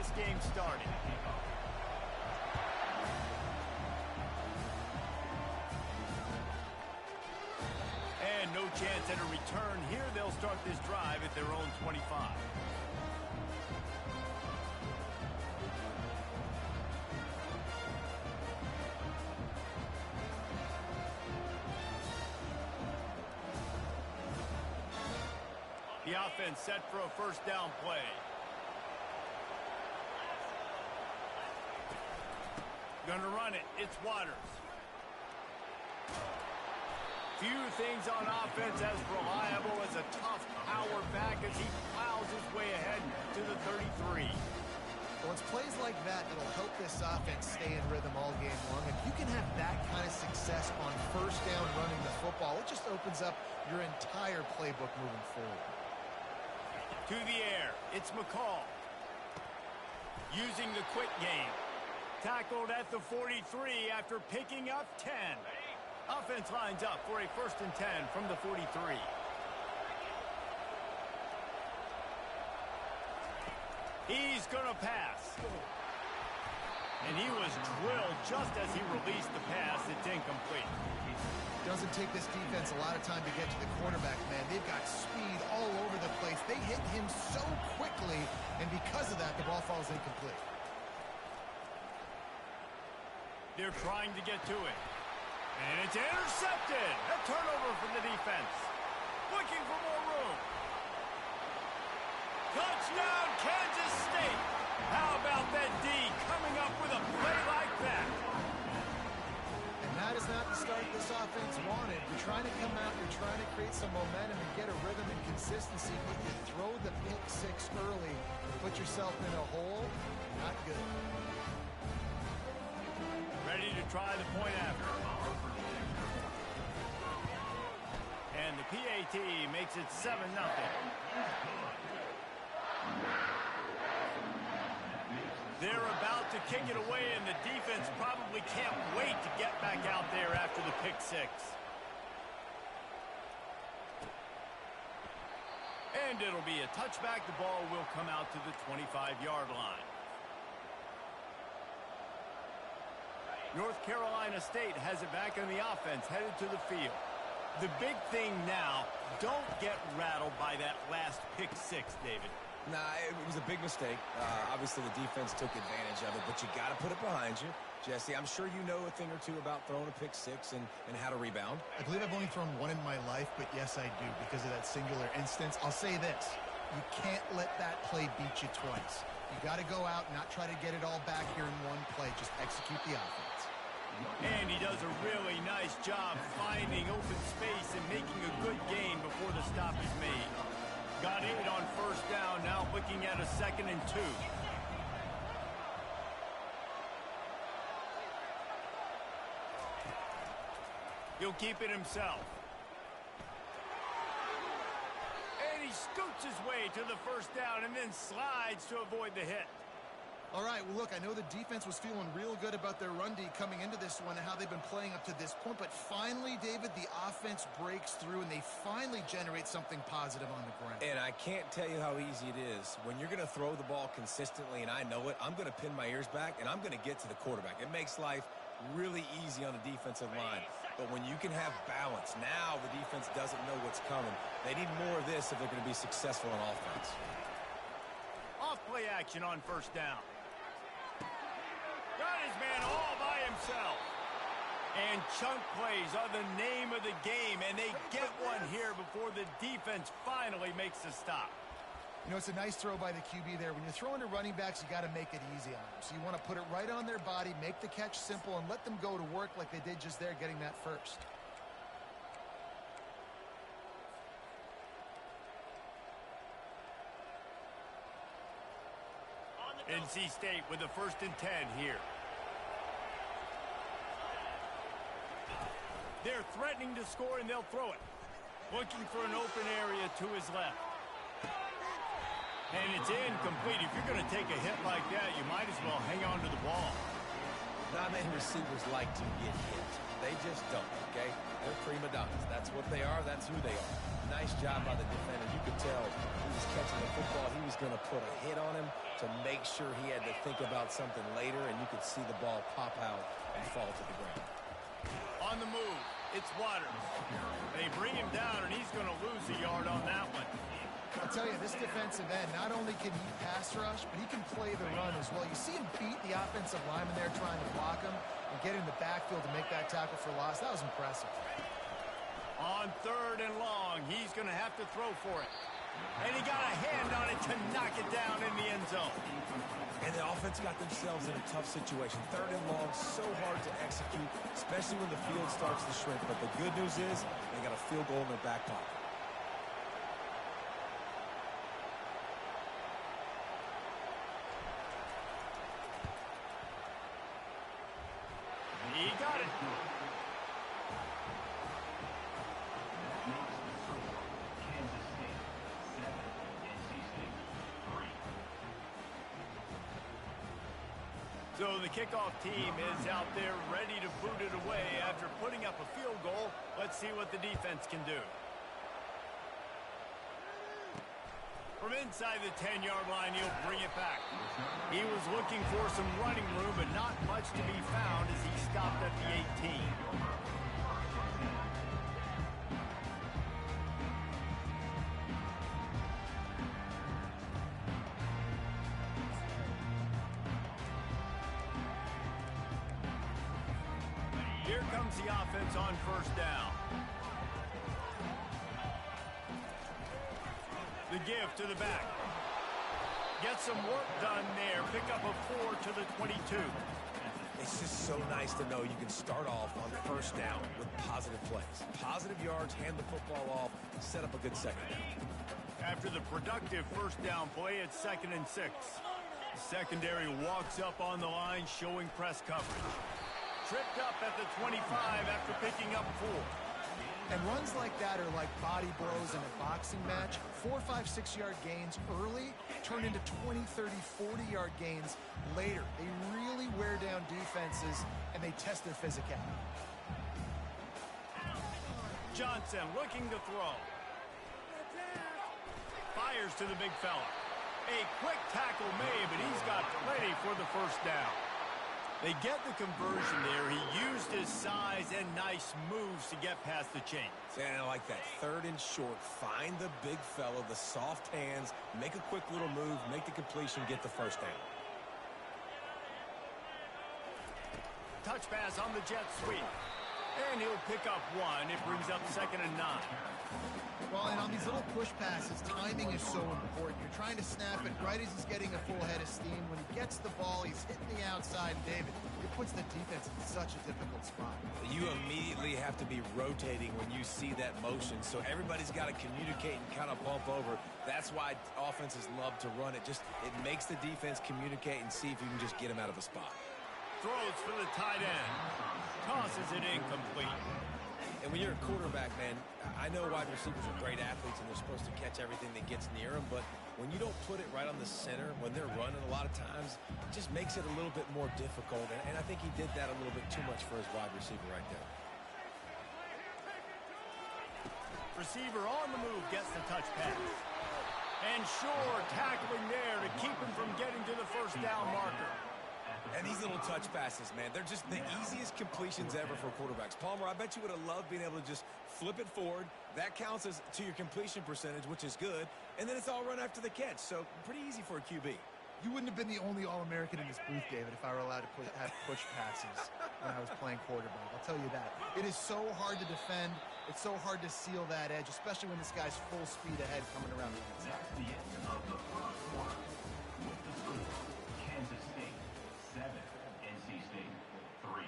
this game started. And no chance at a return here. They'll start this drive at their own 25. The offense set for a first down play. Gonna run it. It's Waters. Few things on offense as reliable as a tough power back as he plows his way ahead to the 33. Well, it's plays like that that'll help this offense stay in rhythm all game long. If you can have that kind of success on first down running the football, it just opens up your entire playbook moving forward. To the air, it's McCall. Using the quick game. Tackled at the 43 after picking up 10. Offense lines up for a 1st and 10 from the 43. He's going to pass. And he was drilled just as he released the pass. It's incomplete. Doesn't take this defense a lot of time to get to the quarterback, man. They've got speed all over the place. They hit him so quickly, and because of that, the ball falls incomplete. They're trying to get to it. And it's intercepted. A turnover for the defense. Looking for more room. Touchdown, Kansas State. How about that D coming up with a play like that? And that is not the start this offense wanted. You're trying to come out, you're trying to create some momentum and get a rhythm and consistency, but you throw the pick six early, put yourself in a hole, not good. Ready to try the point after. And the PAT makes it 7-0. They're about to kick it away, and the defense probably can't wait to get back out there after the pick six. And it'll be a touchback. The ball will come out to the 25-yard line. North Carolina State has it back on the offense, headed to the field. The big thing now, don't get rattled by that last pick six, David. Nah, it was a big mistake. Obviously, the defense took advantage of it, but you got to put it behind you. Jesse, I'm sure you know a thing or two about throwing a pick six and how to rebound. I believe I've only thrown one in my life, but yes, I do because of that singular instance. I'll say this. You can't let that play beat you twice. You got to go out and not try to get it all back here in one play. Just execute the offense. And he does a really nice job finding open space and making a good gain before the stop is made. Got 8 on first down, now looking at a 2nd and 2. He'll keep it himself. And he scoots his way to the first down and then slides to avoid the hit. All right, well, look, I know the defense was feeling real good about their run D coming into this one and how they've been playing up to this point, but finally, David, the offense breaks through and they finally generate something positive on the ground. And I can't tell you how easy it is. When you're going to throw the ball consistently, and I know it, I'm going to pin my ears back, and I'm going to get to the quarterback. It makes life really easy on the defensive line. But when you can have balance, now the defense doesn't know what's coming. They need more of this if they're going to be successful on offense. Off-play action on first down. Got his man all by himself. And chunk plays are the name of the game, and they get one here before the defense finally makes the stop. You know, it's a nice throw by the QB there. When you're throwing to running backs, you got to make it easy on them. So you want to put it right on their body, make the catch simple, and let them go to work like they did just there, getting that first. NC State with a 1st and 10 here. They're threatening to score, and they'll throw it. Looking for an open area to his left. And it's incomplete. If you're going to take a hit like that, you might as well hang on to the ball. Not many receivers like to get hit. They just don't, okay? They're prima donnas. That's what they are. That's who they are. Nice job by the defender. You could tell he was catching the football. He was going to put a hit on him to make sure he had to think about something later, and you could see the ball pop out and fall to the ground. On the move, it's Waters. They bring him down, and he's going to lose a yard on that one. I'll tell you, this defensive end, not only can he pass rush, but he can play the run as well. You see him beat the offensive lineman there trying to block him and get in the backfield to make that tackle for loss. That was impressive. On 3rd and long, he's going to have to throw for it. And he got a hand on it to knock it down in the end zone. And the offense got themselves in a tough situation. 3rd and long, so hard to execute, especially when the field starts to shrink. But the good news is they got a field goal in their back pocket. He got it. So the kickoff team is out there ready to boot it away after putting up a field goal. Let's see what the defense can do. From inside the 10-yard line, he'll bring it back. He was looking for some running room, but not much to be found as he stopped at the 18. Here comes the offense on 1st down. The give to the back. Get some work done there. Pick up a 4 to the 22. It's just so nice to know you can start off on 1st down with positive plays. Positive yards, hand the football off, set up a good 2nd down. After the productive 1st down play, it's 2nd and 6. Secondary walks up on the line, showing press coverage. Tripped up at the 25 after picking up 4. And runs like that are like body blows in a boxing match. 4, 5, 6-yard gains early turn into 20, 30, 40-yard gains later. They really wear down defenses, and they test their physicality. Johnson looking to throw. Fires to the big fella. A quick tackle made, but he's got plenty for the 1st down. They get the conversion there. He used his size and nice moves to get past the chains. And I like that. 3rd and short. Find the big fella, the soft hands, make a quick little move, make the completion, get the 1st down. Touch pass on the jet sweep. And he'll pick up 1. It brings up 2nd and 9. Well, and on these little push passes, timing is so important. You're trying to snap it right as he's getting a full head of steam. When he gets the ball, he's hitting the outside. David, it puts the defense in such a difficult spot. You immediately have to be rotating when you see that motion, so everybody's got to communicate and kind of bump over. That's why offenses love to run it. It makes the defense communicate and see if you can just get him out of a spot. Throws for the tight end. Tosses it incomplete. And when you're a quarterback, man, I know wide receivers are great athletes and they're supposed to catch everything that gets near them, but when you don't put it right on the center, when they're running a lot of times, it just makes it a little bit more difficult. And I think he did that a little bit too much for his wide receiver right there. Receiver on the move gets the touch pass. And Shore tackling there to keep him from getting to the 1st down marker. And these little touch passes, man, they're just the easiest completions ever for quarterbacks. Palmer, I bet you would have loved being able to just flip it forward. That counts as to your completion percentage, which is good. And then it's all run after the catch. So pretty easy for a QB. You wouldn't have been the only All-American in this booth, David, if I were allowed to have push passes when I was playing quarterback. I'll tell you that. It is so hard to defend. It's so hard to seal that edge, especially when this guy's full speed ahead coming around the inside. That's the end of the first quarter. With the score, Kansas State 7, NC State 3.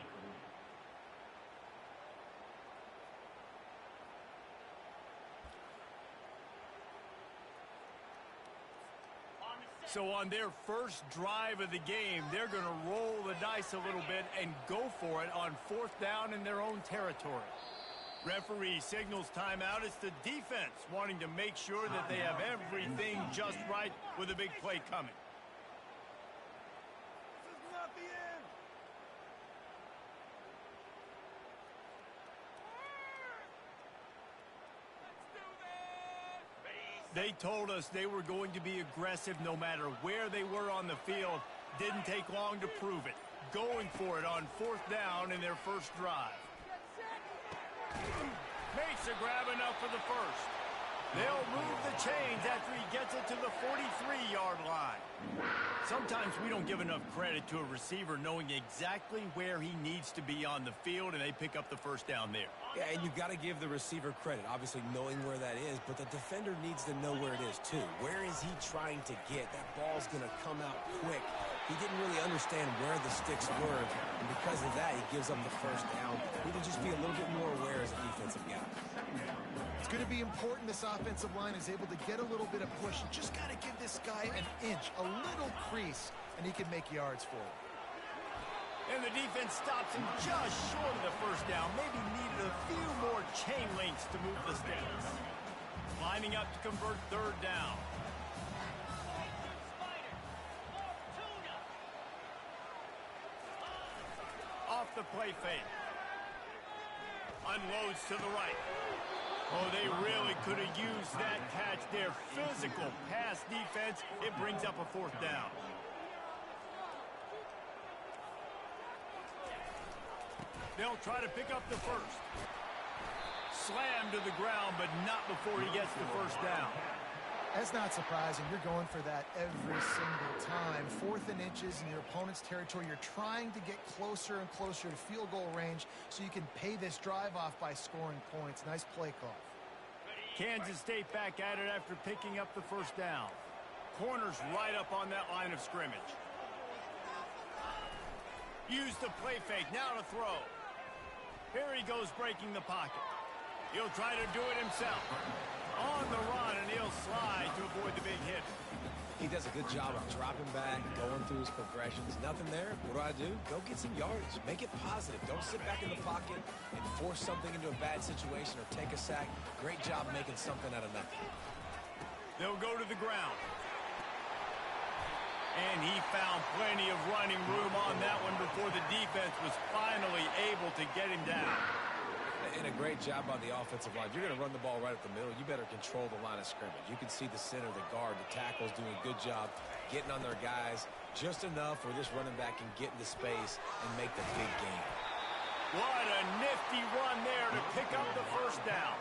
So on their first drive of the game, they're going to roll the dice a little bit and go for it on 4th down in their own territory. Referee signals timeout. It's the defense wanting to make sure that they have everything just right with a big play coming. They told us they were going to be aggressive no matter where they were on the field. Didn't take long to prove it. Going for it on 4th down in their first drive. Makes a grab enough for the first. They'll move the chains after he gets it to the 43-yard line. Sometimes we don't give enough credit to a receiver knowing exactly where he needs to be on the field, and they pick up the first down there. Yeah, and you got to give the receiver credit, obviously knowing where that is, but the defender needs to know where it is too. Where is he trying to get? That ball's going to come out quick. He didn't really understand where the sticks were, and because of that, he gives up the first down. He can just be a little bit more aware as a defensive guy. It's going to be important this offensive line is able to get a little bit of push. You just got to give this guy an inch, a little crease, and he can make yards for it. And the defense stops him just short of the first down. Maybe needed a few more chain links to move the sticks. Lining up to convert 3rd down. Off the play fake. Unloads to the right. Oh, they really could have used that catch there. Physical pass defense. It brings up a 4th down. They'll try to pick up the first. Slammed to the ground, but not before he gets the first down. That's not surprising. You're going for that every single time. 4th and inches in your opponent's territory. You're trying to get closer and closer to field goal range so you can pay this drive off by scoring points. Nice play call. Kansas State back at it after picking up the first down. Corners right up on that line of scrimmage. Use the play fake. Now to throw. Here he goes breaking the pocket. He'll try to do it himself. On the run, and he'll slide to avoid the big hit. He does a good job of dropping back, going through his progressions. Nothing there. What do? Go get some yardage. Make it positive. Don't sit back in the pocket and force something into a bad situation or take a sack. Great job making something out of nothing. They'll go to the ground. And he found plenty of running room on that one before the defense was finally able to get him down. And a great job by the offensive line. You're going to run the ball right up the middle. You better control the line of scrimmage. You can see the center, the guard, the tackles doing a good job getting on their guys just enough where this running back can get into space and make the big game. What a nifty run there to pick up the first down.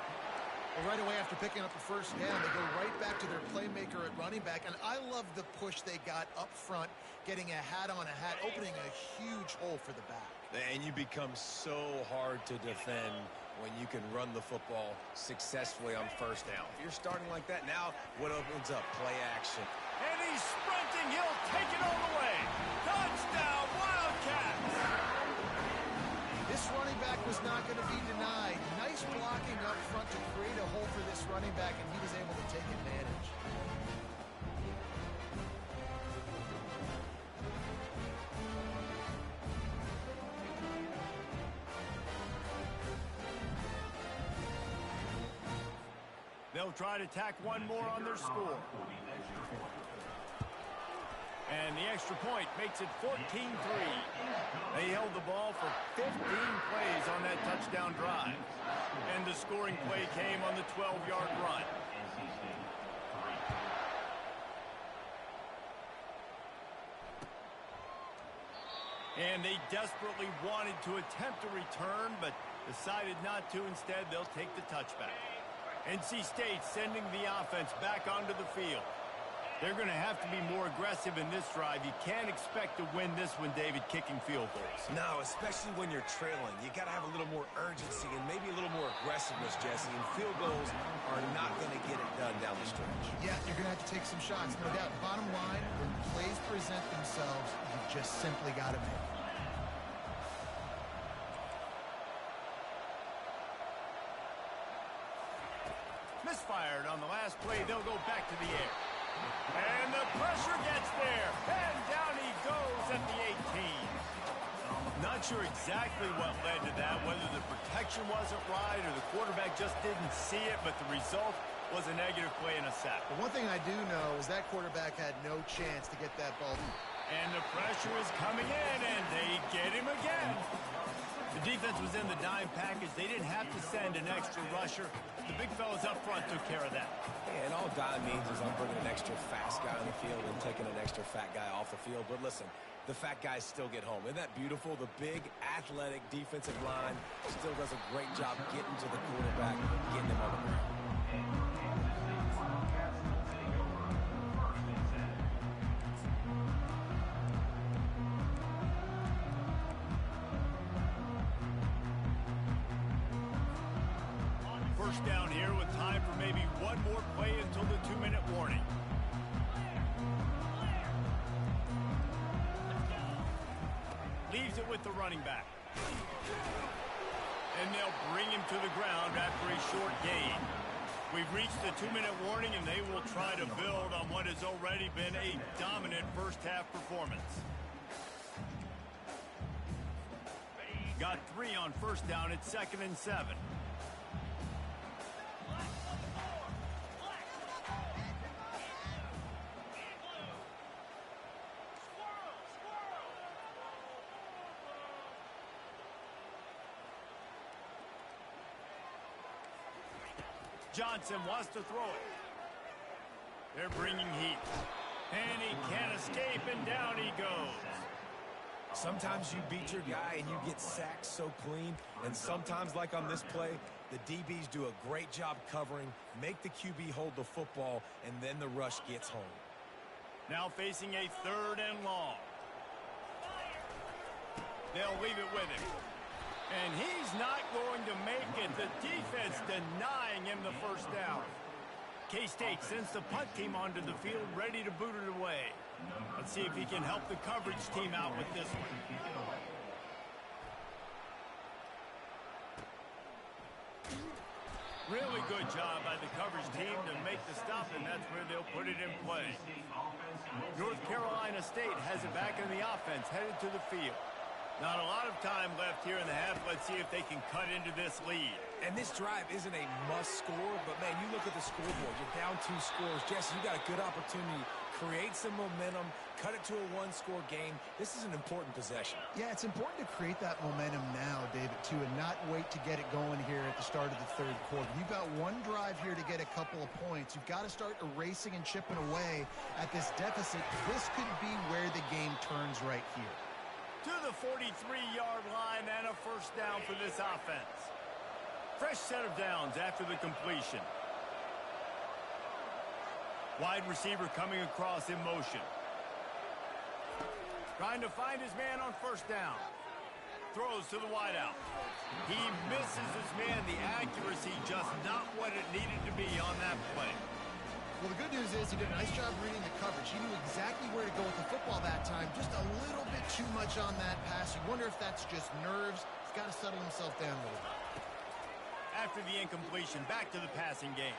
Well, right away after picking up the first down, they go right back to their playmaker at running back. And I love the push they got up front, getting a hat on a hat, opening a huge hole for the back. And you become so hard to defend when you can run the football successfully on first down. If you're starting like that, now what opens up? Play action. And he's sprinting. He'll take it all the way. Touchdown, Wildcats! This running back was not going to be denied. Nice blocking up front to create a hole for this running back, and he was able to take advantage. They'll try to tack one more on their score. And the extra point makes it 14-3. They held the ball for 15 plays on that touchdown drive. And the scoring play came on the 12-yard run. And they desperately wanted to attempt a return, but decided not to. Instead, they'll take the touchback. NC State sending the offense back onto the field. They're going to have to be more aggressive in this drive. You can't expect to win this one, David, kicking field goals. No, especially when you're trailing. You got to have a little more urgency and maybe a little more aggressiveness, Jesse. And field goals are not going to get it done down the stretch. Yeah, you're going to have to take some shots, no doubt. Bottom line, when plays present themselves, you just simply got to make them. Misfired on the last play. They'll go back to the air. And the pressure gets there. And down he goes at the 18. Not sure exactly what led to that, whether the protection wasn't right or the quarterback just didn't see it, but the result was a negative play and a sack. But one thing I do know is that quarterback had no chance to get that ball. And the pressure is coming in, and they get him again. The defense was in the dime package. They didn't have to send an extra rusher. The big fellas up front took care of that. And all dime means is I'm bringing an extra fast guy on the field and taking an extra fat guy off the field. But listen, the fat guys still get home. Isn't that beautiful? The big, athletic defensive line still does a great job getting to the quarterback, getting him on the ground. First down here with time for maybe one more play until the 2-minute warning. Leaves it with the running back. And they'll bring him to the ground after a short gain. We've reached the 2-minute warning, and they will try to build on what has already been a dominant first-half performance. Got 3 on first down at 2nd and 7. Johnson wants to throw it. They're bringing heat. And he can't escape, and down he goes. Sometimes you beat your guy and you get sacked so clean. And sometimes, like on this play, the DBs do a great job covering, make the QB hold the football, and then the rush gets home. Now facing a 3rd and long. They'll leave it with him. And he's not going to make it. The defense denying him the first down. K-State sends the punt team onto the field, ready to boot it away. Let's see if he can help the coverage team out with this one. Really good job by the coverage team to make the stop, and that's where they'll put it in play. North Carolina State has it back in the offense, headed to the field. Not a lot of time left here in the half. Let's see if they can cut into this lead. And this drive isn't a must score, but, man, you look at the scoreboard. You're down 2 scores. Jesse, you got a good opportunity. Create some momentum. Cut it to a 1-score game. This is an important possession. Yeah, it's important to create that momentum now, David, too, and not wait to get it going here at the start of the 3rd quarter. You've got one drive here to get a couple of points. You've got to start erasing and chipping away at this deficit. This could be where the game turns right here. To the 43-yard line and a first down for this offense. Fresh set of downs after the completion. Wide receiver coming across in motion. Trying to find his man on first down. Throws to the wideout. He misses his man. The accuracy just not what it needed to be on that play. Well, the good news is he did a nice job reading the coverage. He knew exactly where to go with the football that time. Just a little bit too much on that pass. You wonder if that's just nerves. He's got to settle himself down a little bit. After the incompletion, back to the passing game.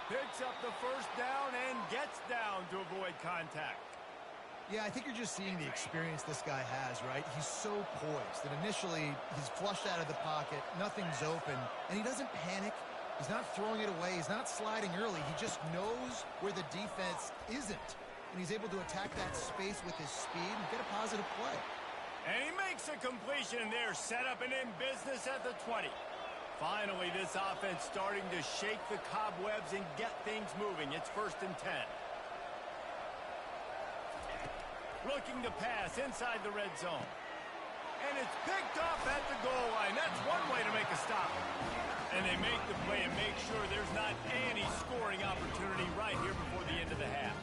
Picks up the first down and gets down to avoid contact. Yeah, I think you're just seeing the experience this guy has, right? He's so poised that initially he's flushed out of the pocket, nothing's open, and he doesn't panic. He's not throwing it away. He's not sliding early. He just knows where the defense isn't. And he's able to attack that space with his speed and get a positive play. And he makes a completion there. Set up and in business at the 20. Finally, this offense starting to shake the cobwebs and get things moving. It's 1st and 10. Looking to pass inside the red zone. And it's picked off at the goal line. That's one way to make a stop. And they make the play and make sure there's not any scoring opportunity right here before the end of the half.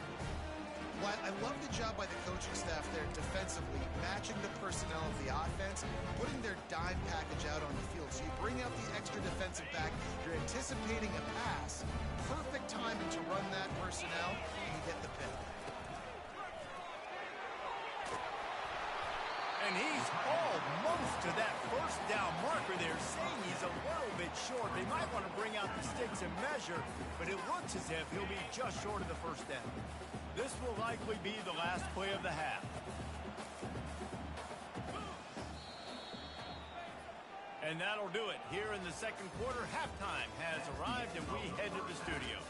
Well, I love the job by the coaching staff there defensively, matching the personnel of the offense, putting their dime package out on the field. So you bring out the extra defensive back, you're anticipating a pass, perfect timing to run that personnel, and you get the pick. And he's almost to that first down marker there, saying he's a little bit short. They might want to bring out the sticks and measure, but it looks as if he'll be just short of the first down. This will likely be the last play of the half. And that'll do it. Here in the 2nd quarter, halftime has arrived, and we head to the studio.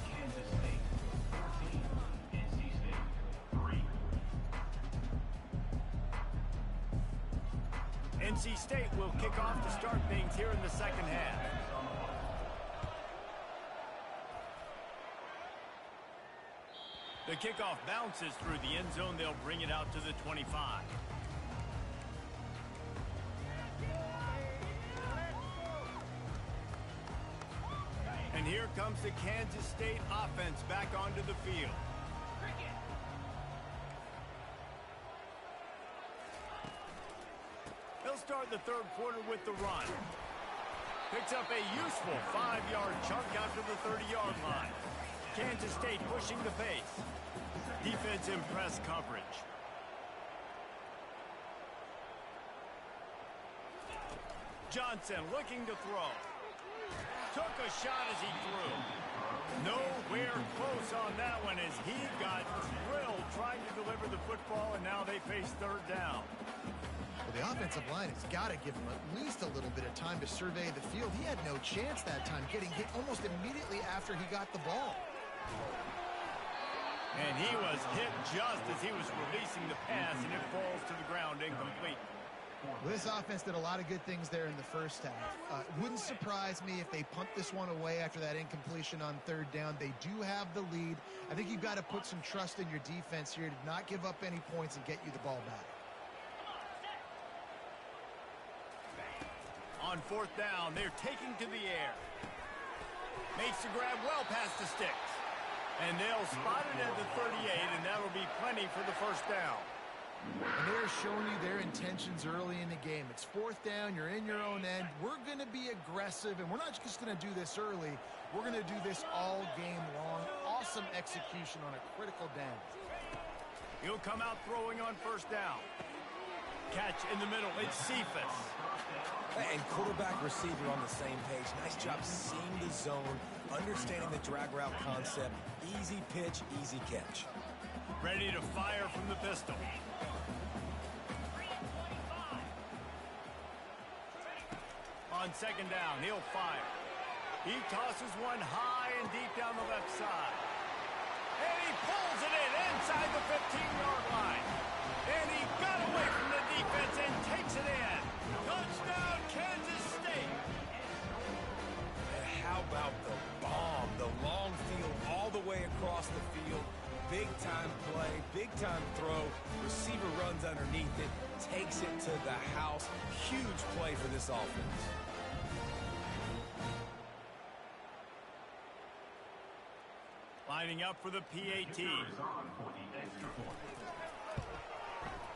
Kansas State 13, NC State NC State will kick off to start things here in the second half. The kickoff bounces through the end zone. They'll bring it out to the 25. And here comes the Kansas State offense back onto the field. They'll start the third quarter with the run. Picks up a useful 5-yard chunk after the 30-yard line. Kansas State pushing the pace. Defense in press coverage. Johnson looking to throw. Took a shot as he threw. Nowhere close on that one as he got drilled trying to deliver the football, and now they face third down. Well, the offensive line has got to give him at least a little bit of time to survey the field. He had no chance that time, getting hit almost immediately after he got the ball. And he was hit just as he was releasing the pass, and it falls to the ground incomplete. Well, this offense did a lot of good things there in the first half. Wouldn't surprise me if they punt this one away after that incompletion on third down. They do have the lead. I think you've got to put some trust in your defense here to not give up any points and get you the ball back. On fourth down, they're taking to the air. Makes the grab well past the sticks. And they'll spot it at the 38, and that'll be plenty for the first down. And they're showing you their intentions early in the game. It's fourth down. You're in your own end. We're going to be aggressive, and we're not just going to do this early. We're going to do this all game long. Awesome execution on a critical down. He'll come out throwing on first down. Catch in the middle. It's Cephas. And quarterback receiver on the same page. Nice job seeing the zone, understanding the drag route concept. Easy pitch, easy catch. Ready to fire from the pistol. On second down, he'll fire. He tosses one high and deep down the left side. And he pulls it in inside the 15-yard line. And he got away from the defense and takes it in. Touchdown, Kansas State. And how about the bomb? The long field all the way across the field. Big-time play, big-time throw. Receiver runs underneath it, takes it to the house. Huge play for this offense. Lining up for the PAT.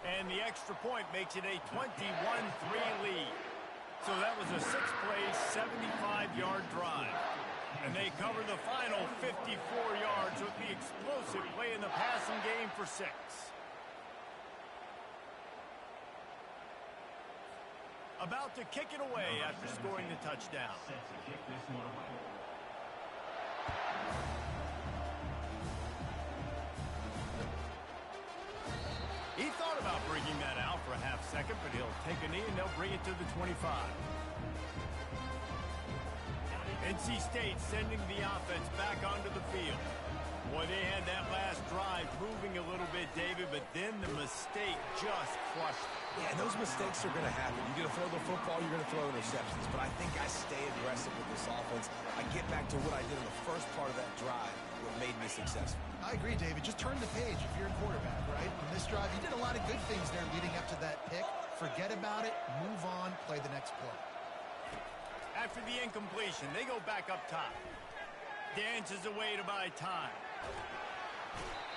And the extra point makes it a 21-3 lead. So that was a 6-play, 75-yard drive. And they cover the final 54 yards with the explosive play in the passing game for 6. About to kick it away after scoring the touchdown. He thought about bringing that out for a half second, but he'll take a knee and they'll bring it to the 25. NC State sending the offense back onto the field. Boy, they had that last drive moving a little bit, David, but then the mistake just crushed it. Yeah, and those mistakes are going to happen. You're going to throw the football, you're going to throw interceptions. But I think I stay aggressive with this offense. I get back to what I did in the first part of that drive, what made me successful. I agree, David. Just turn the page if you're a quarterback, right? On this drive, you did a lot of good things there leading up to that pick. Forget about it, move on, play the next play. After the incompletion, they go back up top. Dances away to buy time.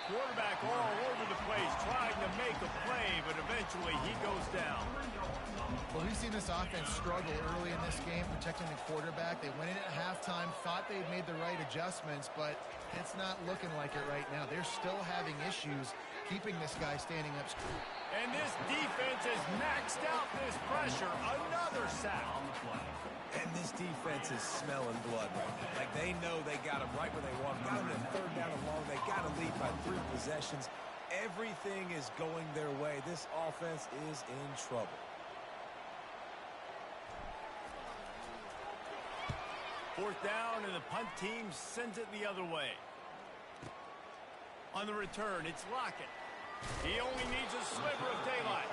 Quarterback all over the place trying to make a play, but eventually he goes down. Well, we've seen this offense struggle early in this game protecting the quarterback. They went in at halftime, thought they'd made the right adjustments, but it's not looking like it right now. They're still having issues keeping this guy standing up. And this defense has maxed out this pressure. Another sack. And this defense is smelling blood right now. Like, they know they got him right where they want him. Got him in third down and long. They got to lead by 3 possessions. Everything is going their way. This offense is in trouble. Fourth down, and the punt team sends it the other way. On the return, it's Lockett. He only needs a sliver of daylight.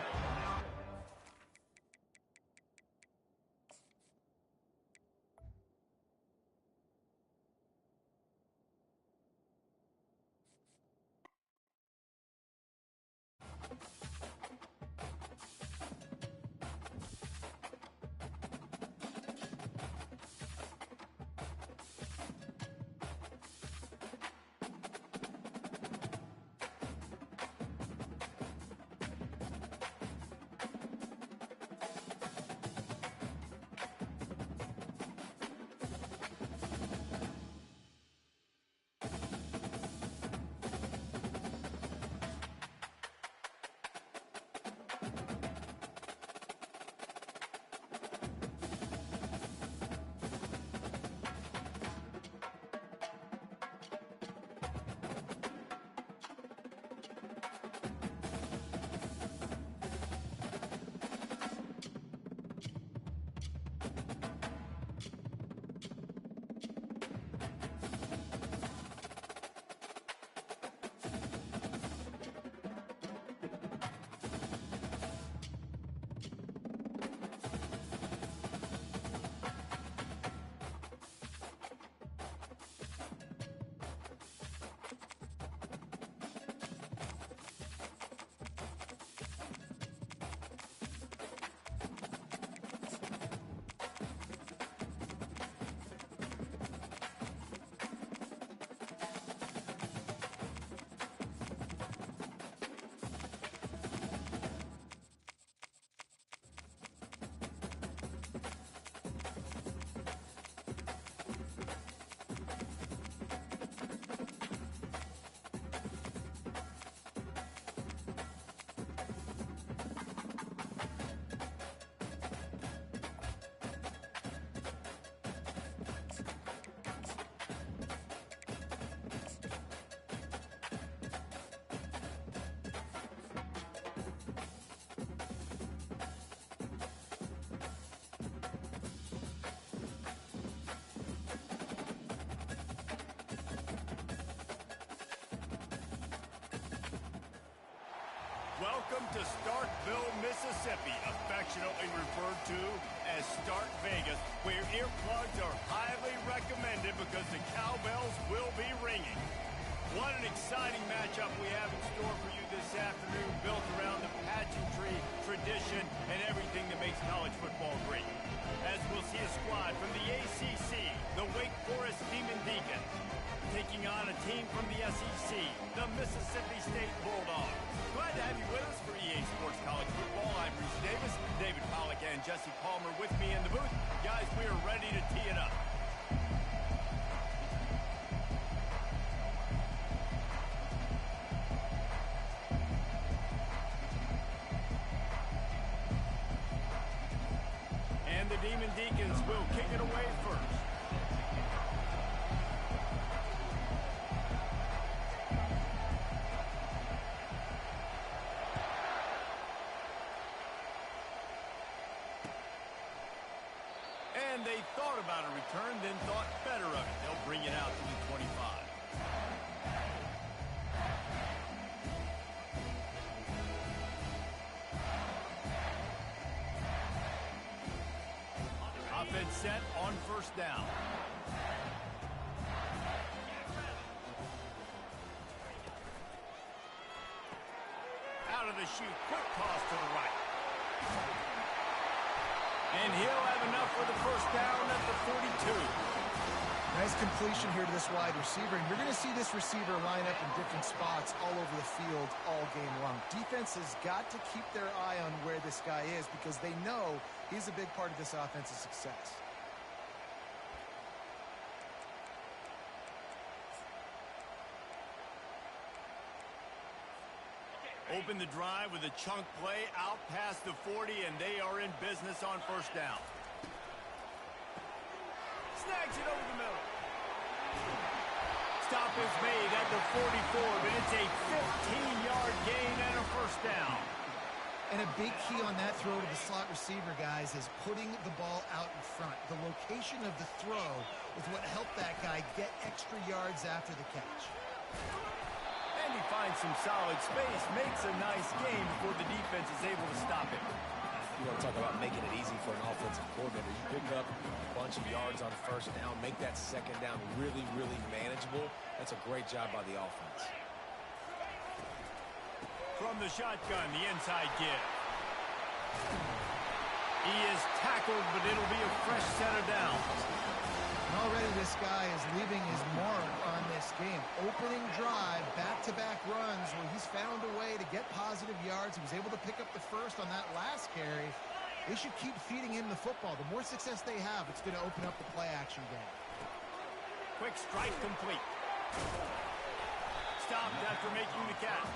welcome to Starkville, Mississippi, affectionately referred to as Stark Vegas, where earplugs are highly recommended because the cowbells will be ringing. What an exciting matchup we have in store for you this afternoon, built around the pageantry, tradition, and everything that makes college football great. As we'll see a squad from the ACC, the Wake Forest Demon Deacons, taking on a team from the SEC, the Mississippi State Bulldogs. Glad to have you with us for EA Sports College Football. I'm Reese Davis, David Pollack, and Jesse Palmer with me in the booth. Guys, we are ready to tee it up. And the Demon Deacons will kick it away first. And they thought about a return, then thought better of it. They'll bring it out to the 25. Offense set on first down. Out of the chute, quick toss to the right. And he'll have enough for the first down at the 42. Nice completion here to this wide receiver, and you're going to see this receiver line up in different spots all over the field all game long. Defense has got to keep their eye on where this guy is because they know he's a big part of this offense's success. Open the drive with a chunk play out past the 40, and they are in business on first down. Snags it over the middle. Stop is made at the 44, but it's a 15-yard gain and a first down. And a big key on that throw to the slot receiver, guys, is putting the ball out in front. The location of the throw is what helped that guy get extra yards after the catch. And he finds some solid space, makes a nice game before the defense is able to stop him. You want to talk about making it easy for an offensive coordinator. You pick up a bunch of yards on first down, make that second down really, really manageable. That's a great job by the offense. From the shotgun, the inside give. He is tackled, but it'll be a fresh set of downs. Already this guy is leaving his mark on this game. Opening drive, back-to-back runs where he's found a way to get positive yards. He was able to pick up the first on that last carry. They should keep feeding him the football. The more success they have, it's going to open up the play-action game. Quick strike complete. Stopped after making the catch.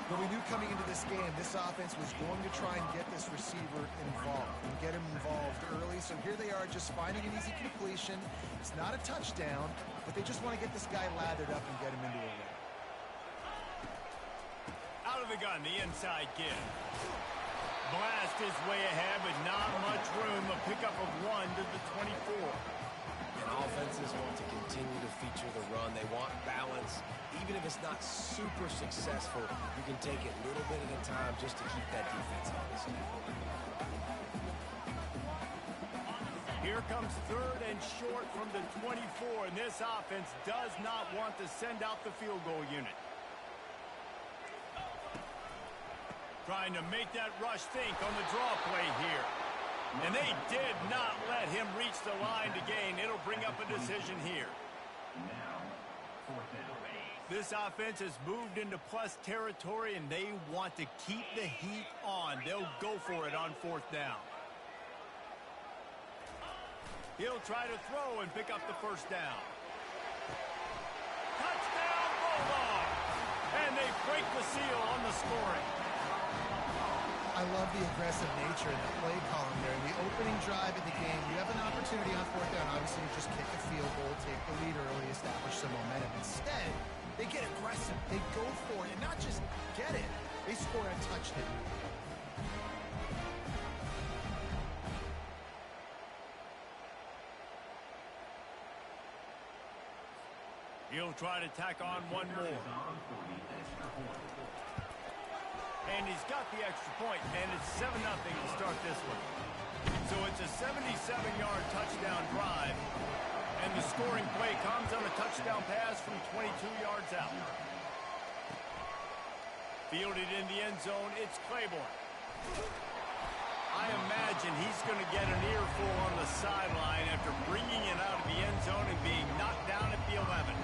But we knew coming into this game, this offense was going to try and get this receiver involved and get him involved early. So here they are just finding an easy completion. It's not a touchdown, but they just want to get this guy lathered up and get him into a win. Out of the gun, the inside give. Blast his way ahead, but not much room. A pickup of 1 to the 24. And offenses want to continue to feature the run. They want balance. Even if it's not super successful, you can take it a little bit at a time just to keep that defense honest. Here comes third and short from the 24, and this offense does not want to send out the field goal unit. Trying to make that rush think on the draw play here. And they did not let him reach the line to gain. It'll bring up a decision here. Now, fourth down. This offense has moved into plus territory, and they want to keep the heat on. They'll go for it on fourth down. He'll try to throw and pick up the first down. Touchdown, Bulldog! And they break the seal on the scoring. I love the aggressive nature in the play column there. In the opening drive of the game, you have an opportunity on fourth down. Obviously, you just kick a field goal, take the lead early, establish some momentum. Instead, they get aggressive. They go for it, and not just get it. They score a touchdown. He'll try to tack on one more. And he's got the extra point, and it's 7-0 to start this one. So it's a 77-yard touchdown drive, and the scoring play comes on a touchdown pass from 22 yards out. Fielded in the end zone, it's Claiborne. I imagine he's going to get an earful on the sideline after bringing it out of the end zone and being knocked down at the 11.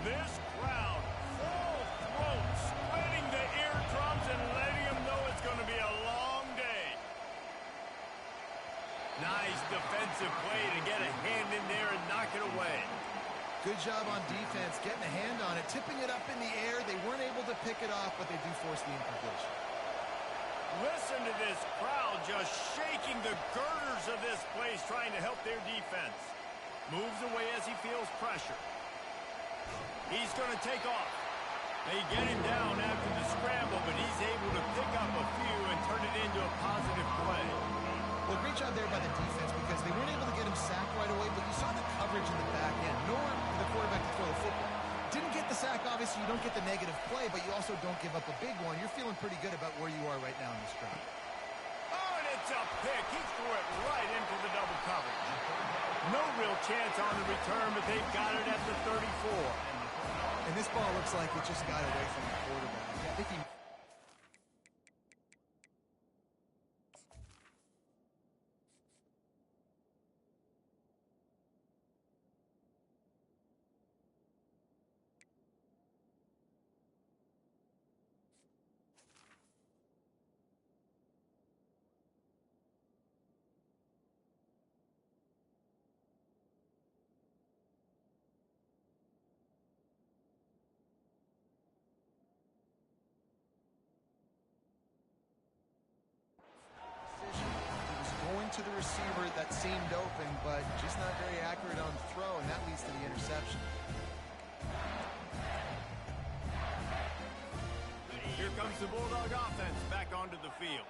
This crowd, full throat, splitting the eardrums and letting them know it's going to be a long day. Nice defensive play to get a hand in there and knock it away. Good job on defense, getting a hand on it, tipping it up in the air. They weren't able to pick it off, but they do force the incompletion. Listen to this crowd just shaking the girders of this place, trying to help their defense. Moves away as he feels pressure. He's going to take off. They get him down after the scramble, but he's able to pick up a few and turn it into a positive play. Well, great job there by the defense because they weren't able to get him sacked right away, but you saw the coverage in the back end. Nowhere for the quarterback to throw the football. Didn't get the sack, obviously. You don't get the negative play, but you also don't give up a big one. You're feeling pretty good about where you are right now in this drive. Oh, and it's a pick. He threw it right into the double coverage. No real chance on the return, but they've got it at the 34. And this ball looks like it just got away from the quarterback. I think he... to the receiver that seemed open, but just not very accurate on the throw, and that leads to the interception. Here comes the Bulldog offense back onto the field.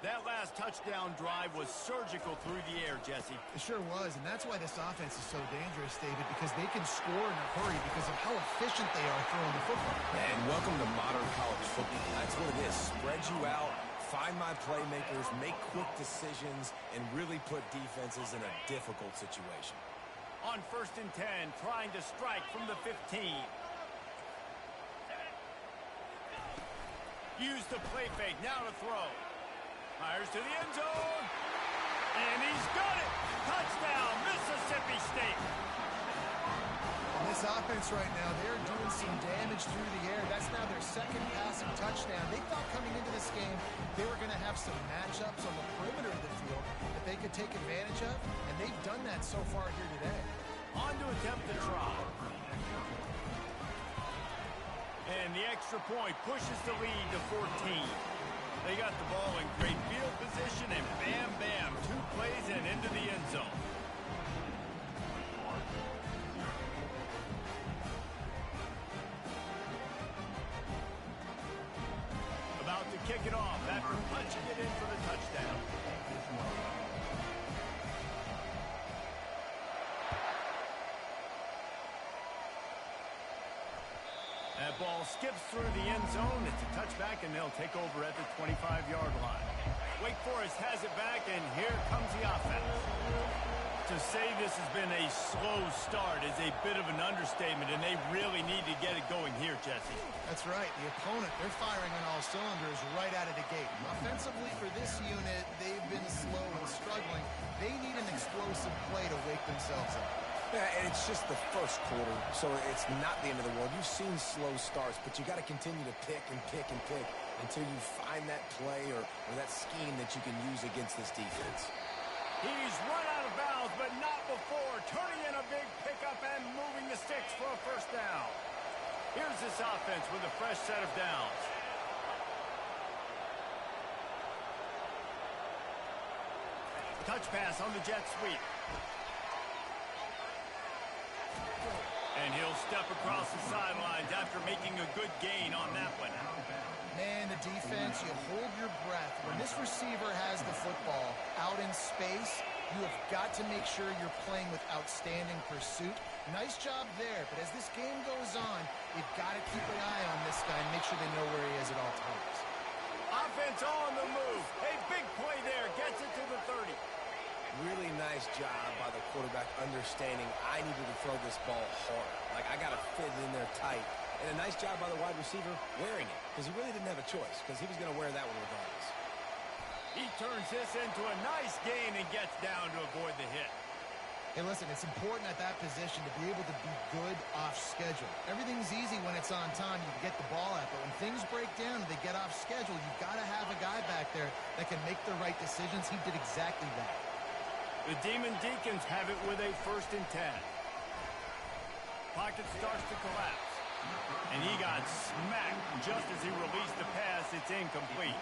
That last touchdown drive was surgical through the air, Jesse. It sure was, and that's why this offense is so dangerous, David, because they can score in a hurry because of how efficient they are throwing the football. And welcome to modern college football. That's what it is. Spread you out, find my playmakers, make quick decisions, and really put defenses in a difficult situation. On 1st and 10, trying to strike from the 15. Use the play fake, now to throw. Fires to the end zone. And he's got it. Touchdown, Mississippi State. This offense right now, they're doing some damage through the air. That's now their second passing touchdown. They thought coming into this game they were going to have some matchups on the perimeter of the field that they could take advantage of, and they've done that so far here today. On to attempt the try. And the extra point pushes the lead to 14. They got the ball in great field position, and bam, bam, 2 plays and into the end zone. About to kick it off after punching it in for the touchdown. That ball skips through the end zone. It's a touchback, and they'll take over at the 25-yard line. Wake Forest has it back, and here comes the offense. To say this has been a slow start is a bit of an understatement, and they really need to get it going here, Jesse. That's right. The opponent, they're firing on all cylinders right out of the gate. Offensively for this unit, they've been slow and struggling. They need an explosive play to wake themselves up. Yeah, and it's just the first quarter, so it's not the end of the world. You've seen slow starts, but you got to continue to pick and pick and pick until you find that play or that scheme that you can use against this defense. He's run out of bounds, but not before. Turning in a big pickup and moving the sticks for a first down. Here's this offense with a fresh set of downs. Touch pass on the jet sweep. And he'll step across the sidelines after making a good gain on that one. Man, the defense, you hold your breath. When this this receiver has the football out in space, you have got to make sure you're playing with outstanding pursuit. Nice job there, but as this game goes on, you've got to keep an eye on this guy and make sure they know where he is at all times. Offense on the move. A big play there. Gets it to the 30. Really nice job by the quarterback understanding I needed to throw this ball hard. Like, I got to fit it in there tight. And a nice job by the wide receiver wearing it, because he really didn't have a choice, because he was going to wear that one regardless. He turns this into a nice gain and gets down to avoid the hit. Hey, listen, it's important at that position to be able to be good off schedule. Everything's easy when it's on time. You can get the ball out, but when things break down and they get off schedule, you've got to have a guy back there that can make the right decisions. He did exactly that. The Demon Deacons have it with a 1st and 10. Pocket starts to collapse. And he got smacked just as he released the pass. It's incomplete.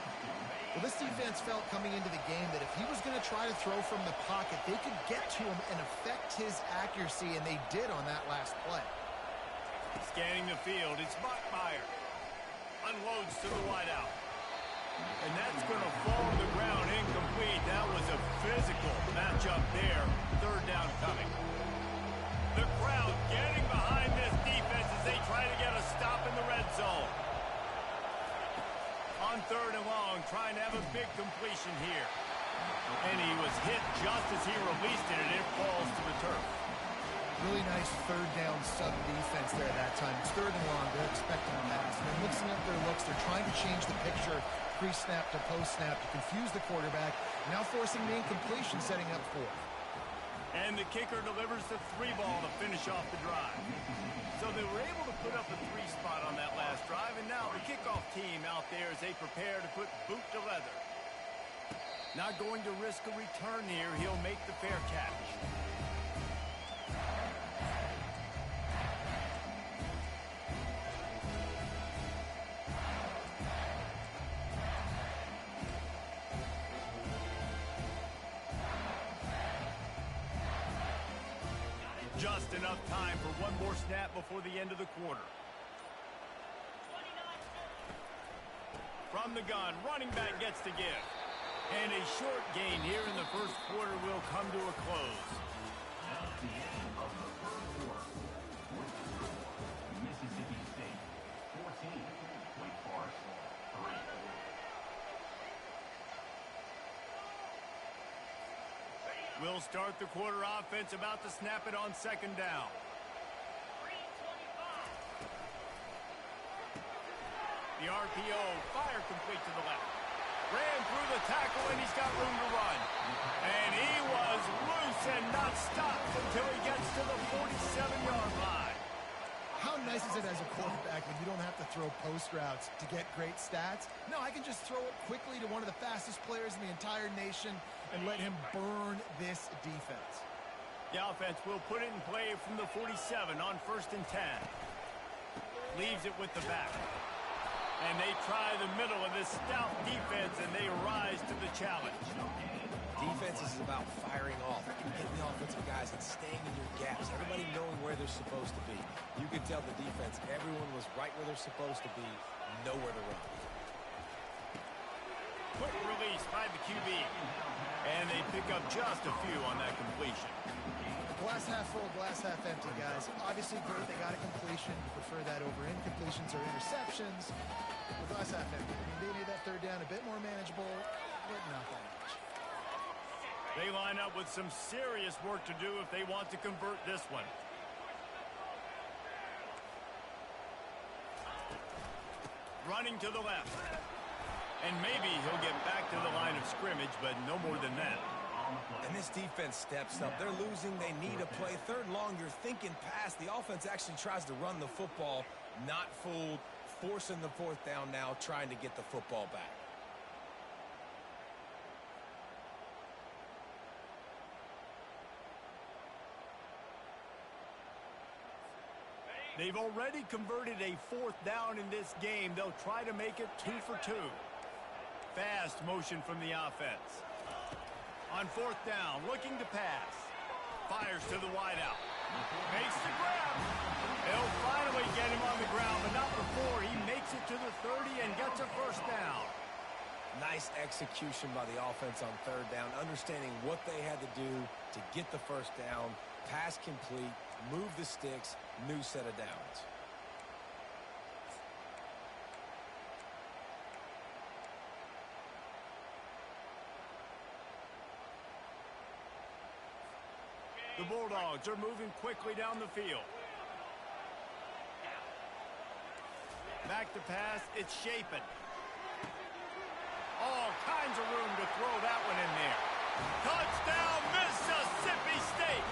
Well, this defense felt coming into the game that if he was going to try to throw from the pocket, they could get to him and affect his accuracy, and they did on that last play. Scanning the field, it's Bachmeyer. Unloads to the wideout. And that's going to fall to the ground incomplete. That was a physical matchup there. 3rd down coming. The crowd getting behind this defense as they try to get a stop in the red zone. On 3rd and long, trying to have a big completion here. And he was hit just as he released it, and it falls to the turf. Really nice 3rd down sub defense there that time. It's 3rd and long. They're expecting a pass. They're mixing up their looks. They're trying to change the picture pre-snap to post-snap to confuse the quarterback. Now forcing the incompletion, setting up 4th. And the kicker delivers the 3 ball to finish off the drive. So they were able to put up a 3 spot on that last drive, and now the kickoff team out there as they prepare to put boot to leather. Not going to risk a return here. He'll make the fair catch. Just enough time for one more snap before the end of the quarter. From the gun, running back gets to give. And a short gain here in the 1st quarter will come to a close. That's the end of the 1st quarter. Mississippi State 14, Wake Forest 3. We'll start the quarter offense about to snap it on 2nd down. The RPO, fire complete to the left. Ran through the tackle, and he's got room to run. And he was loose and not stopped until he gets to the 47-yard line. How nice is it as a quarterback when you don't have to throw post routes to get great stats? No, I can just throw it quickly to one of the fastest players in the entire nation and let him burn this defense. The offense will put it in play from the 47 on 1st and 10. Leaves it with the back. And they try the middle of this stout defense, and they rise to the challenge. Defense is about firing off, getting the offensive guys and staying in your gaps, everybody knowing where they're supposed to be. You can tell the defense, everyone was right where they're supposed to be, nowhere to run. Quick release by the QB. And they pick up just a few on that completion. Glass half full, glass half empty, guys. Obviously great, they got a completion. You prefer that over incompletions or interceptions. But glass half empty. I mean, they made that 3rd down a bit more manageable, but not that much. They line up with some serious work to do if they want to convert this one. Running to the left. And maybe he'll get back to the line of scrimmage, but no more than that. And this defense steps up. They're losing. They need a play. 3rd and long, you're thinking pass. The offense actually tries to run the football. Not fooled. Forcing the 4th down now, trying to get the football back. They've already converted a 4th down in this game. They'll try to make it 2 for 2. Fast motion from the offense. On 4th down, looking to pass. Fires to the wideout. Makes the grab. They'll finally get him on the ground, but not before he makes it to the 30 and gets a 1st down. Nice execution by the offense on third down, understanding what they had to do to get the first down, pass complete, move the sticks, new set of downs. The Bulldogs are moving quickly down the field. Back to pass, it's Shapen. All kinds of room to throw that one in there. Touchdown, Mississippi State.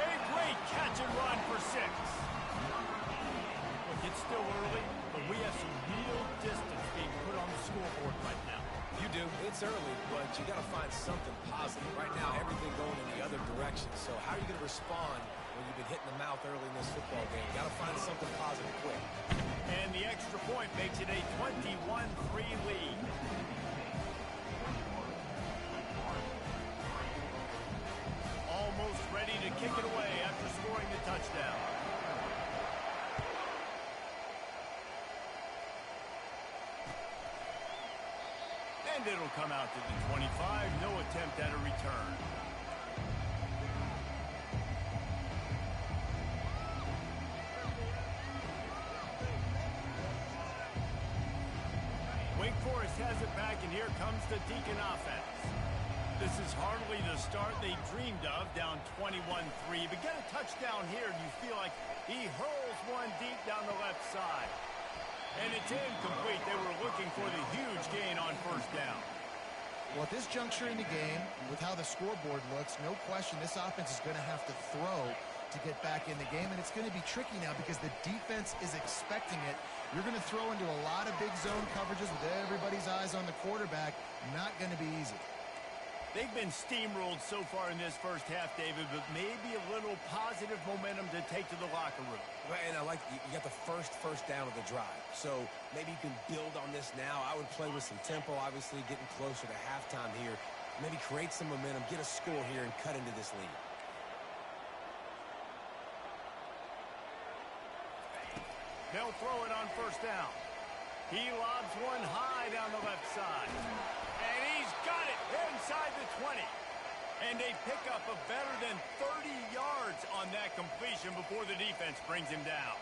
A great catch and run for 6. Look, it's still early, but we have some real distance being put on the scoreboard right now. You do. It's early, but you got to find something positive. Right now, everything going in the other direction. So how are you going to respond when you've been hit in the mouth early in this football game? You got to find something positive quick. And the extra point makes it a 21-3 lead. Almost ready to kick it away after scoring the touchdown. And it'll come out to the 25. No attempt at a return. Wake Forest has it back, and here comes the Deacon offense. This is hardly the start they dreamed of, down 21-3. But get a touchdown here, and you feel like he hurls one deep down the left side. And it's incomplete. They were looking for the huge gain on first down. Well, at this juncture in the game, with how the scoreboard looks, no question this offense is going to have to throw to get back in the game, and it's going to be tricky now because the defense is expecting it. You're going to throw into a lot of big zone coverages with everybody's eyes on the quarterback. Not going to be easy. They've been steamrolled so far in this first half, David, but maybe a little positive momentum to take to the locker room. And I like you got the first down of the drive. So maybe you can build on this now. I would play with some tempo, obviously getting closer to halftime here. Maybe create some momentum, get a score here, and cut into this lead. They'll throw it on first down. He lobs one high down the left side. And he's got it inside the 20. And they pick up a better than 30 yards on that completion before the defense brings him down.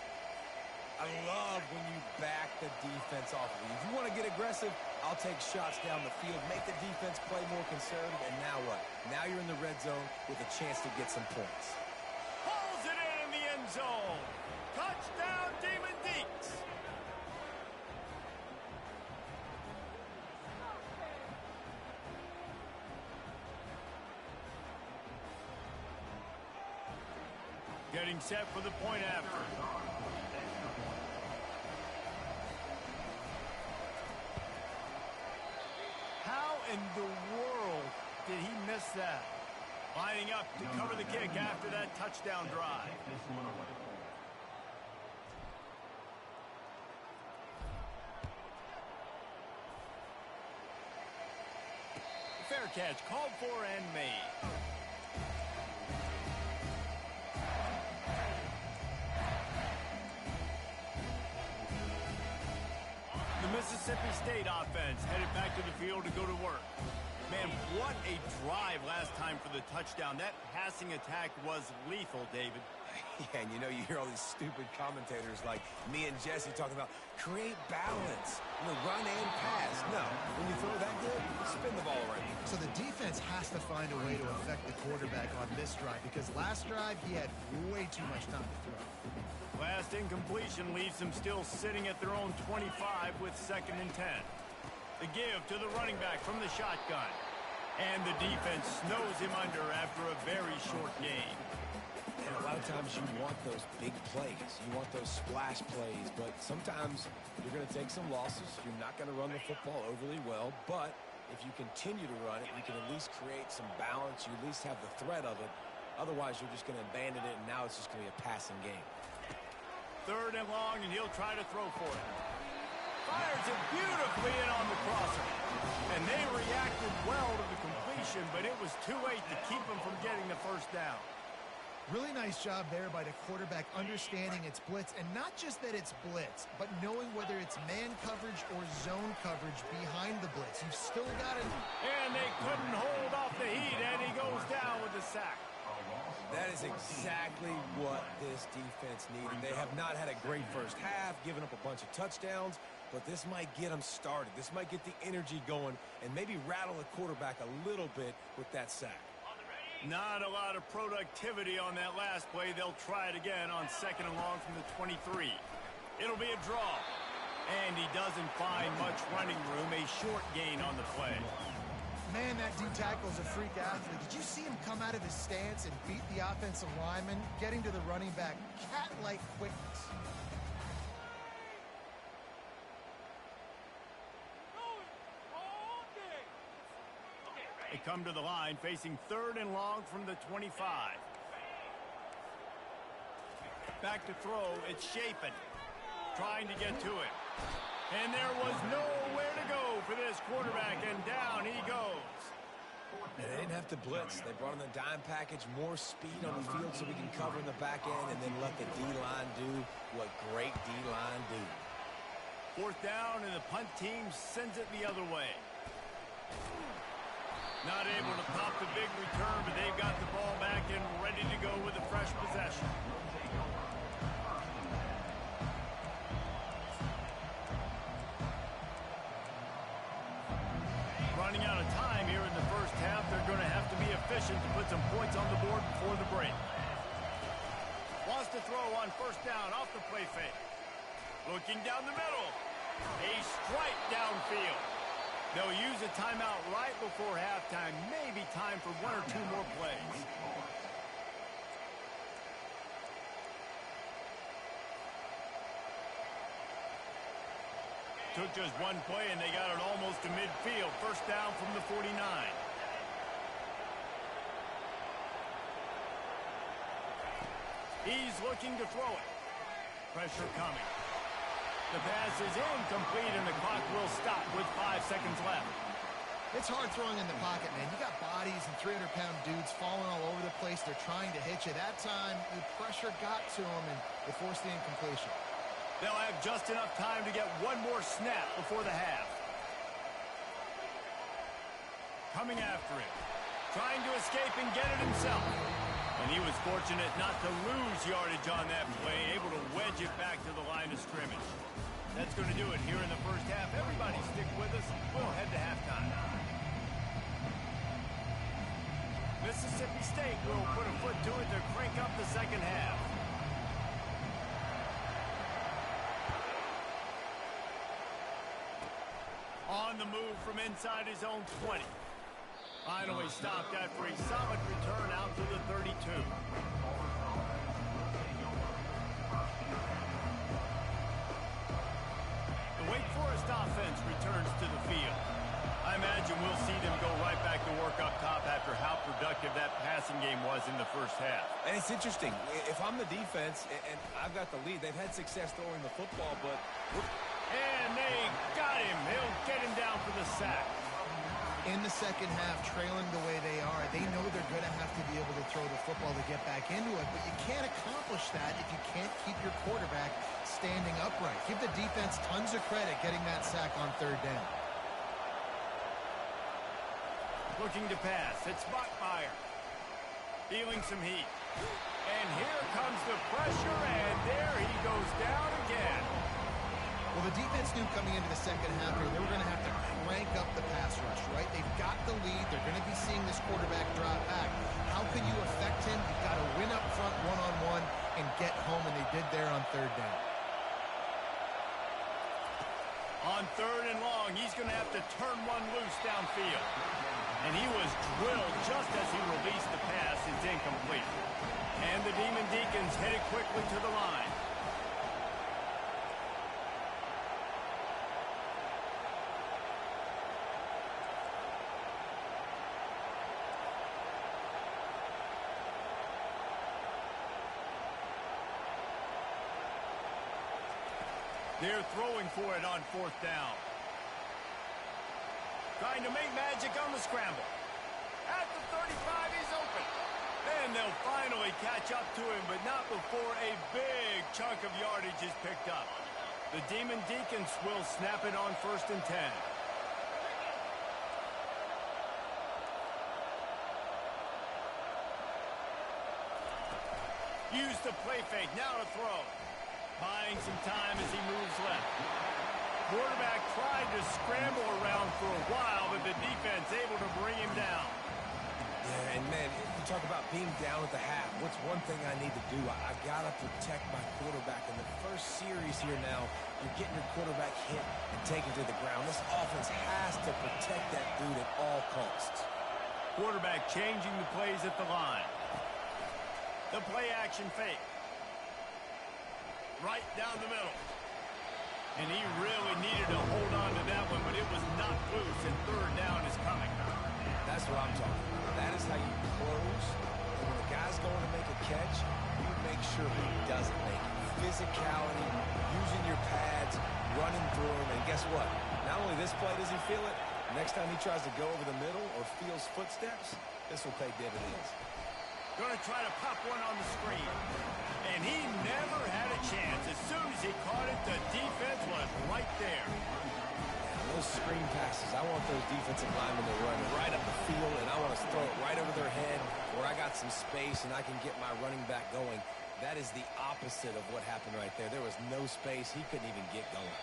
I love when you back the defense off of you. If you want to get aggressive, I'll take shots down the field, make the defense play more conservative, and now what? Now you're in the red zone with a chance to get some points. Pulls it in the end zone. Touchdown, Demon Deeks. Getting set for the point after. How in the world did he miss that? Lining up to cover the kick after that touchdown drive. Fair catch called for and made. The Mississippi State offense headed back to the field to go to work. Man, what a drive last time for the touchdown. That passing attack was lethal, David. Yeah, and you know, you hear all these stupid commentators like me and Jesse talking about create balance, run and pass. No, when you throw that good, spin the ball around. So the defense has to find a way to affect the quarterback on this drive because last drive he had way too much time to throw. Last incompletion leaves them still sitting at their own 25 with 2nd and 10. The give to the running back from the shotgun. And the defense snows him under after a very short game. And a lot of times you want those big plays. You want those splash plays. But sometimes you're going to take some losses. You're not going to run the football overly well. But if you continue to run it, you can at least create some balance. You at least have the threat of it. Otherwise, you're just going to abandon it, and now it's just going to be a passing game. 3rd and long, and he'll try to throw for it. Fires it beautifully in on the crosser. And they reacted well to the completion, but it was too late to keep him from getting the first down. Really nice job there by the quarterback understanding it's blitz, and not just that it's blitz, but knowing whether it's man coverage or zone coverage behind the blitz. You've still got it. And they couldn't hold off the heat, and he goes down with the sack. That is exactly what this defense needed. They have not had a great first half, given up a bunch of touchdowns, but this might get them started. This might get the energy going and maybe rattle the quarterback a little bit with that sack. Not a lot of productivity on that last play. They'll try it again on 2nd and long from the 23. It'll be a draw. And he doesn't find much running room. A short gain on the play. Man, that D tackle's a freak athlete. Did you see him come out of his stance and beat the offensive lineman, getting to the running back? Cat-like quickness. They come to the line facing 3rd and long from the 25. Back to throw. It's Chapin trying to get to it. And there was nowhere to go for this quarterback, and down he goes. They didn't have to blitz. They brought in the dime package, more speed on the field so we can cover in the back end, and then let the D-line do what great D-line do. 4th down, and the punt team sends it the other way. Not able to pop the big return, but they've got the ball back and ready to go with a fresh possession. Running out of time here in the first half. They're going to have to be efficient to put some points on the board before the break. Wants to throw on 1st down off the play fake. Looking down the middle. A strike downfield. They'll use a timeout right before halftime. Maybe time for 1 or 2 more plays. Took just 1 play, and they got it almost to midfield. 1st down from the 49. He's looking to throw it. Pressure coming. The pass is incomplete, and the clock will stop with 5 seconds left. It's hard throwing in the pocket, man. You got bodies and 300-pound dudes falling all over the place. They're trying to hit you. That time, the pressure got to them, and they forced the incompletion. They'll have just enough time to get 1 more snap before the half. Coming after it. Trying to escape and get it himself. And he was fortunate not to lose yardage on that play, able to wedge it back to the line of scrimmage. That's going to do it here in the first half. Everybody stick with us. We'll head to halftime. Mississippi State will put a foot to it to crank up the second half. On the move from inside his own 20. Finally stopped after a solid return out to the 32. The Wake Forest offense returns to the field. I imagine we'll see them go right back to work up top after how productive that passing game was in the first half. And it's interesting. If I'm the defense and I've got the lead, they've had success throwing the football, but... And they got him. He'll get him down for the sack. In the second half, trailing the way they are, they know they're going to have to be able to throw the football to get back into it, but you can't accomplish that if you can't keep your quarterback standing upright. Give the defense tons of credit getting that sack on 3rd down. Looking to pass. It's Bachmeier. Feeling some heat. And here comes the pressure, and there he goes down again. Well, the defense knew coming into the second half here, they were going to have to crank up the pass rush, right? They've got the lead. They're going to be seeing this quarterback drop back. How can you affect him? You've got to win up front one-on-one and get home, and they did there on 3rd down. On 3rd and long, he's going to have to turn one loose downfield. And he was drilled just as he released the pass. It's incomplete. And the Demon Deacons hit it quickly to the line. They're throwing for it on 4th down. Trying to make magic on the scramble. At the 35, he's open. And they'll finally catch up to him, but not before a big chunk of yardage is picked up. The Demon Deacons will snap it on 1st and 10. Use the play fake, now to throw. Buying some time as he moves left. Quarterback tried to scramble around for a while, but the defense able to bring him down. Yeah, and man, you talk about being down at the half. What's one thing I need to do? I've got to protect my quarterback. In the first series here now, you're getting your quarterback hit and taken to the ground. This offense has to protect that dude at all costs. Quarterback changing the plays at the line. The play action fake. Right down the middle. And he really needed to hold on to that one, but it was not loose, and 3rd down is coming. That's what I'm talking about. That is how you close. And when the guy's going to make a catch, you make sure he doesn't make it. Physicality, using your pads, running through him, and guess what? Not only this play does he feel it, next time he tries to go over the middle or feels footsteps, this will pay dividends. Going to try to pop one on the screen. And he never had a chance. As soon as he caught it, the defense was right there. Those screen passes, I want those defensive linemen to run right up the field, and I want to throw it right over their head where I got some space and I can get my running back going. That is the opposite of what happened right there. There was no space. He couldn't even get going.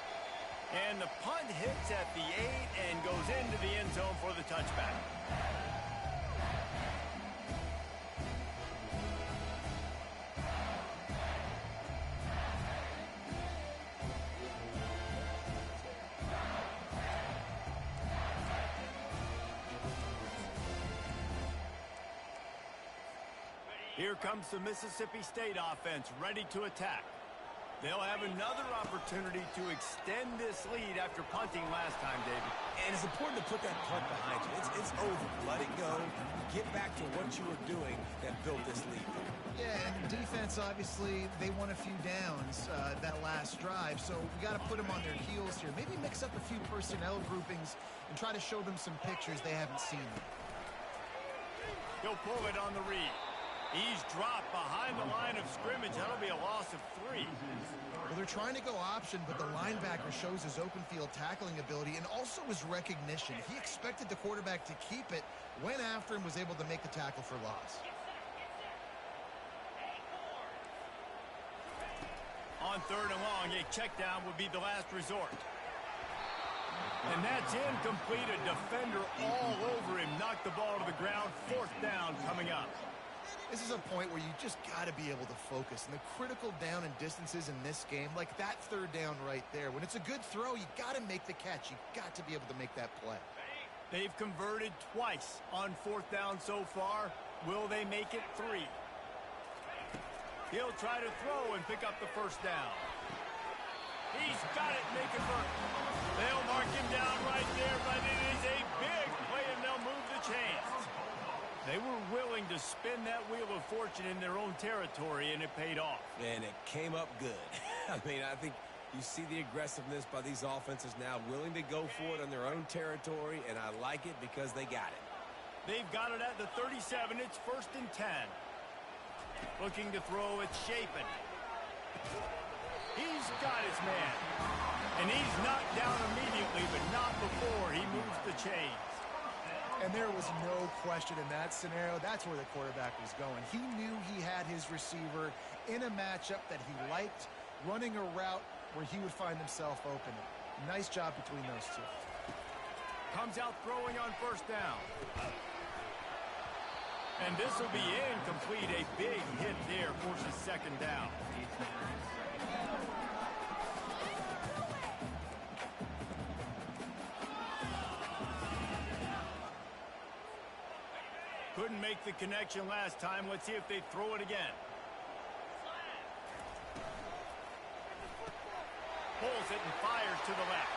And the punt hits at the 8 and goes into the end zone for the touchback. Here comes the Mississippi State offense ready to attack. They'll have another opportunity to extend this lead after punting last time, David. And it's important to put that punt behind you. It's over. Let it go. Get back to what you were doing that built this lead. Yeah, and defense, obviously, they won a few downs that last drive, so we got to put them on their heels here. Maybe mix up a few personnel groupings and try to show them some pictures they haven't seen. He'll pull it on the read. He's dropped behind the line of scrimmage. That'll be a loss of 3. Well, they're trying to go option, but the linebacker shows his open field tackling ability and also his recognition. He expected the quarterback to keep it, went after him, was able to make the tackle for loss. On 3rd and long, a check down would be the last resort. And that's incomplete. A defender all over him. Knocked the ball to the ground. 4th down coming up. This is a point where you just got to be able to focus. And the critical down and distances in this game, like that 3rd down right there, when it's a good throw, you got to make the catch. You got to be able to make that play. They've converted twice on 4th down so far. Will they make it 3? He'll try to throw and pick up the 1st down. He's got it, make it work. They'll mark him down right there, but it is a big play, and they'll move the chains. They were willing to spin that wheel of fortune in their own territory, and it paid off. And it came up good. I mean, I think you see the aggressiveness by these offenses now, willing to go for it on their own territory, and I like it because they got it. They've got it at the 37. It's 1st and 10. Looking to throw, it's Shapen. He's got his man. And he's knocked down immediately, but not before he moves the chains. And there was no question in that scenario. That's where the quarterback was going. He knew he had his receiver in a matchup that he liked, running a route where he would find himself open. Nice job between those two. Comes out throwing on 1st down. And this will be incomplete. A big hit there forces 2nd down. Couldn't make the connection last time. Let's see if they throw it again. Pulls it and fires to the left.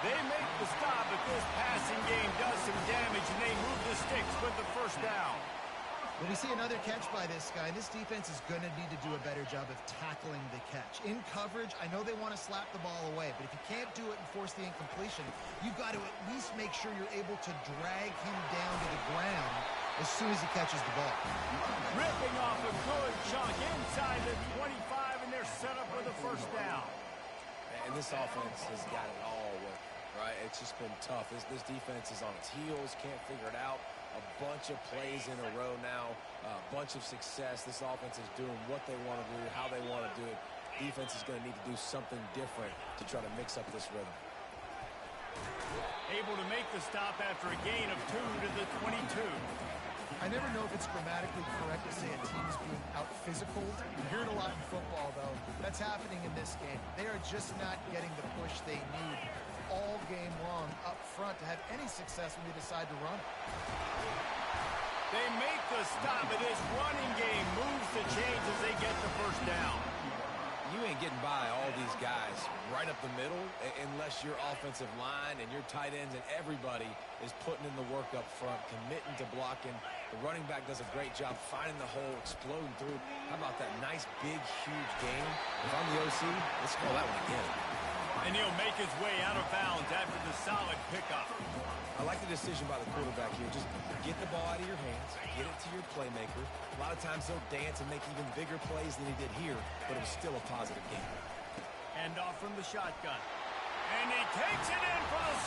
They make the stop, but this passing game does some damage, and they move the sticks with the 1st down. When we see another catch by this guy, this defense is going to need to do a better job of tackling the catch. In coverage, I know they want to slap the ball away, but if you can't do it and force the incompletion, you've got to at least make sure you're able to drag him down to the ground as soon as he catches the ball. Ripping off a good chunk inside the 25, and they're set up with a first down. And this offense has got it all working, right? It's just been tough. This defense is on its heels, can't figure it out. A bunch of plays in a row now, a bunch of success. This offense is doing what they want to do, how they want to do it. Defense is going to need to do something different to try to mix up this rhythm. Able to make the stop after a gain of 2 to the 22. I never know if it's grammatically correct to say a team is being out-physical. You hear it a lot in football, though. That's happening in this game. They are just not getting the push they need all game long up front to have any success when they decide to run. They make the stop, and this running game moves the chains as they get the first down. You ain't getting by all these guys right up the middle unless your offensive line and your tight ends and everybody is putting in the work up front, committing to blocking. The running back does a great job finding the hole, exploding through. How about that nice, big, huge game? If I'm the OC, let's call that one again. And he'll make his way out of bounds after the solid pickup. I like the decision by the quarterback here. Just get the ball out of your hands, get it to your playmaker. A lot of times he'll dance and make even bigger plays than he did here, but it was still a positive game. Hand off from the shotgun. And he takes it in for the